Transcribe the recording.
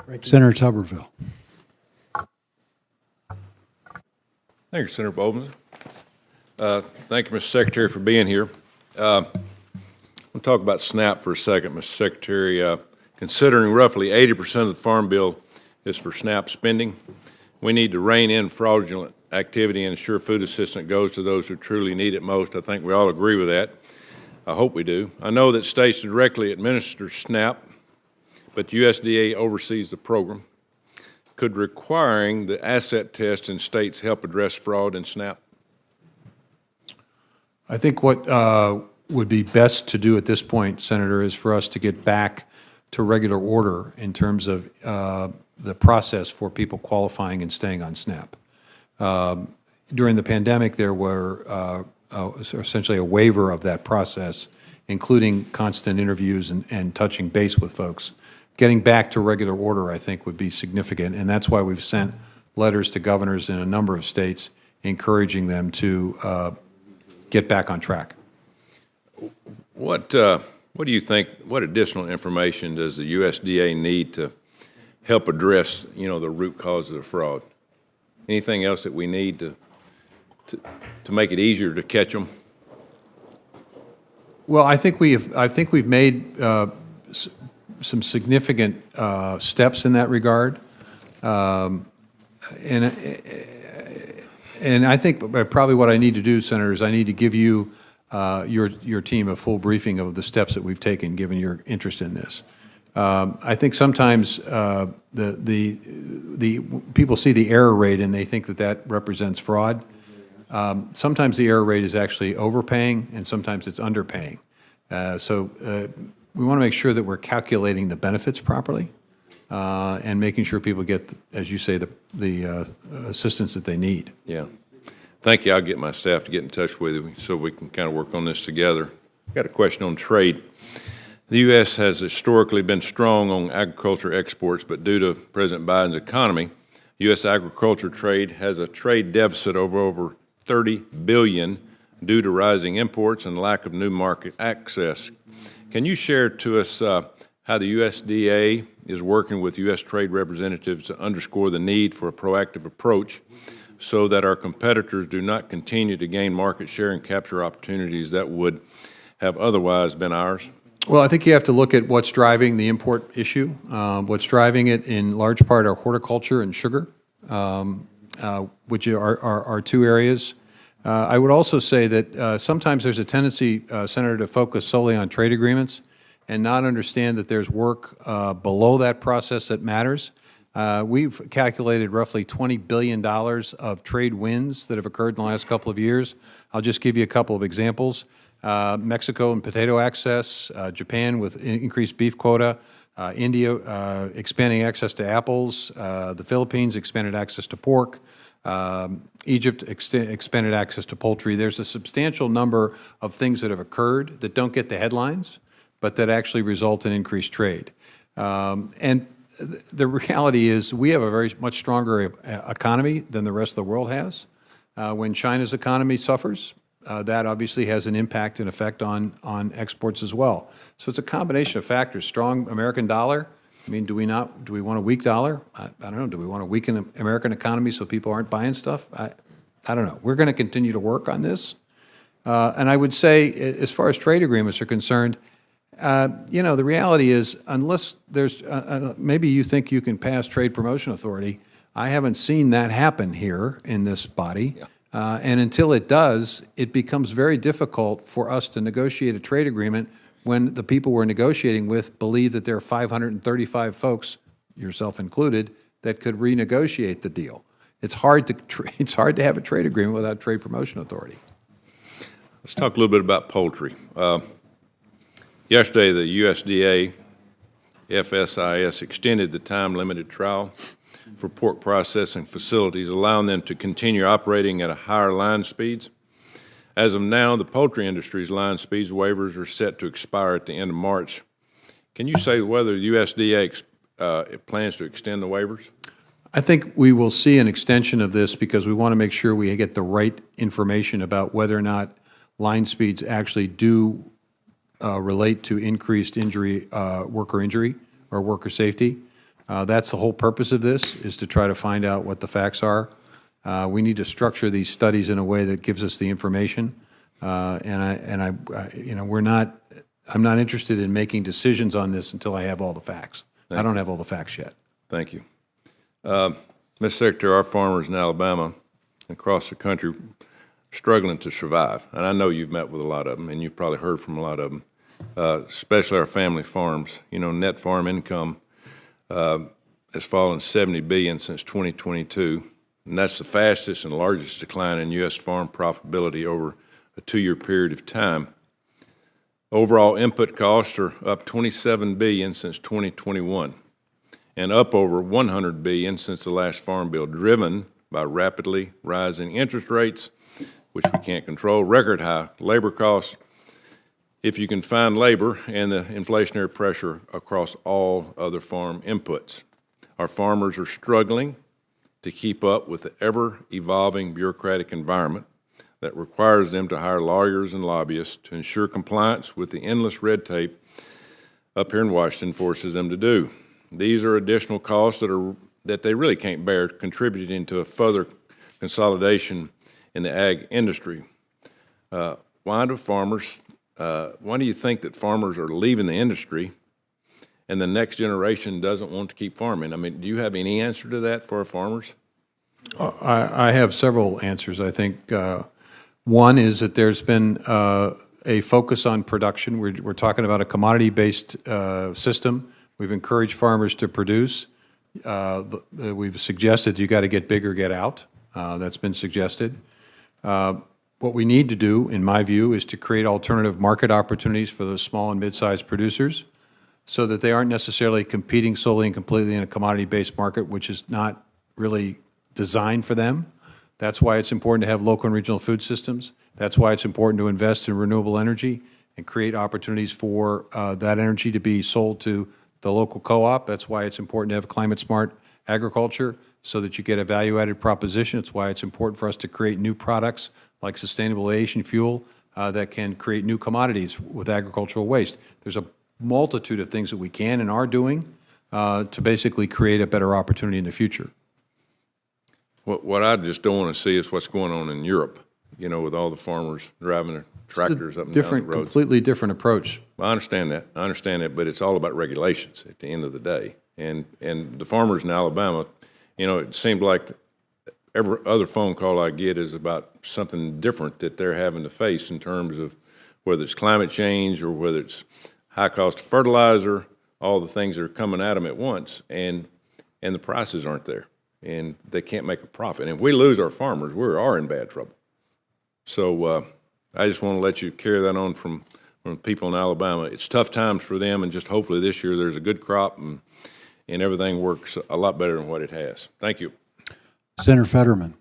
Senator Tuberville. Thank you, Senator Bowman. Thank you, Mr. Secretary, for being here. We'll talk about SNAP for a second, Mr. Secretary. Considering roughly 80% of the Farm Bill is for SNAP spending, we need to rein in fraudulent activity and ensure food assistance goes to those who truly need it most. I think we all agree with that. I hope we do. I know that states directly administer SNAP, but USDA oversees the program. Could requiring the asset test in states help address fraud in SNAP? I think what would be best to do at this point, Senator, is for us to get back to regular order in terms of the process for people qualifying and staying on SNAP. During the pandemic, there were essentially a waiver of that process, including constant interviews and touching base with folks. Getting back to regular order, I think, would be significant, and that's why we've sent letters to governors in a number of states encouraging them to get back on track. What do you think, what additional information does the USDA need to help address, the root cause of the fraud? Anything else that we need to make it easier to catch them? Well, I think we've made some significant steps in that regard, and I think probably what I need to do, Senator, is I need to give you your team a full briefing of the steps that we've taken, given your interest in this. I think sometimes the people see the error rate and they think that represents fraud. Sometimes the error rate is actually overpaying, and sometimes it's underpaying. We want to make sure that we're calculating the benefits properly and making sure people get, as you say, the assistance that they need. Yeah. Thank you. I'll get my staff to get in touch with you so we can kind of work on this together. I've got a question on trade. The U.S. has historically been strong on agriculture exports, but due to President Biden's economy, U.S. agriculture trade has a trade deficit of over $30 billion due to rising imports and lack of new market access. Can you share to us how the USDA is working with U.S. trade representatives to underscore the need for a proactive approach so that our competitors do not continue to gain market share and capture opportunities that would have otherwise been ours? Well, I think you have to look at what's driving the import issue. What's driving it in large part are horticulture and sugar, which are two areas. I would also say that sometimes there's a tendency, Senator, to focus solely on trade agreements and not understand that there's work below that process that matters. We've calculated roughly $20 billion of trade wins that have occurred in the last couple of years. I'll just give you a couple of examples. Mexico and potato access, Japan with increased beef quota, India expanding access to apples, the Philippines expanded access to pork, Egypt expanded access to poultry. There's a substantial number of things that have occurred that don't get the headlines, but that actually result in increased trade. And the reality is we have a very much stronger economy than the rest of the world has. When China's economy suffers, that obviously has an impact and effect on exports as well. So it's a combination of factors. Strong American dollar. I mean, do we want a weak dollar? I don't know. Do we want a weakened American economy so people aren't buying stuff? I don't know. We're going to continue to work on this. And I would say, as far as trade agreements are concerned, the reality is, unless there's maybe you think you can pass trade promotion authority, I haven't seen that happen here in this body. Yeah. And until it does, it becomes very difficult for us to negotiate a trade agreement when the people we're negotiating with believe that there are 535 folks, yourself included, that could renegotiate the deal. It's hard to have a trade agreement without trade promotion authority. Let's talk a little bit about poultry. Yesterday, the USDA FSIS extended the time-limited trial for pork processing facilities, allowing them to continue operating at a higher line speeds. As of now, the poultry industry's line speeds waivers are set to expire at the end of March. Can you say whether the USDA plans to extend the waivers? I think we will see an extension of this because we want to make sure we get the right information about whether or not line speeds actually do relate to increased injury, worker injury or worker safety. That's the whole purpose of this, is to try to find out what the facts are. We need to structure these studies in a way that gives us the information. I'm not interested in making decisions on this until I have all the facts. I don't have all the facts yet. Thank you. Mr. Secretary, our farmers in Alabama and across the country are struggling to survive. And I know you've met with a lot of them, and you've probably heard from a lot of them, especially our family farms. You know, net farm income has fallen $70 billion since 2022, and that's the fastest and largest decline in U.S. farm profitability over a 2-year period of time. Overall input costs are up $27 billion since 2021 and up over $100 billion since the last farm bill, driven by rapidly rising interest rates, which we can't control, record high labor costs, if you can find labor, and the inflationary pressure across all other farm inputs. Our farmers are struggling to keep up with the ever-evolving bureaucratic environment that requires them to hire lawyers and lobbyists to ensure compliance with the endless red tape up here in Washington forces them to do. These are additional costs that they really can't bear, contributing to a further consolidation in the ag industry. Why do you think that farmers are leaving the industry and the next generation doesn't want to keep farming? I mean, do you have any answer to that for our farmers? I have several answers. I think one is that there's been a focus on production. We're talking about a commodity-based system. We've encouraged farmers to produce. We've suggested you got to get big or get out. That's been suggested. What we need to do, in my view, is to create alternative market opportunities for those small and mid-sized producers so that they aren't necessarily competing solely and completely in a commodity-based market, which is not really designed for them. That's why it's important to have local and regional food systems. That's why it's important to invest in renewable energy and create opportunities for that energy to be sold to the local co-op. That's why it's important to have climate-smart agriculture so that you get a value-added proposition. It's why it's important for us to create new products like sustainable aviation fuel that can create new commodities with agricultural waste. There's a multitude of things that we can and are doing to basically create a better opportunity in the future. What I just don't want to see is what's going on in Europe, you know, with all the farmers driving their tractors up and down the roads. Completely different approach. I understand that, but it's all about regulations at the end of the day. And the farmers in Alabama, you know, it seemed like every other phone call I get is about something different that they're having to face in terms of whether it's climate change or whether it's high cost of fertilizer, all the things that are coming at them at once, and the prices aren't there, and they can't make a profit. And if we lose our farmers, we are in bad trouble. So I just want to let you carry that on from people in Alabama. It's tough times for them, and just hopefully this year there's a good crop and everything works a lot better than what it has. Thank you. Senator Fetterman.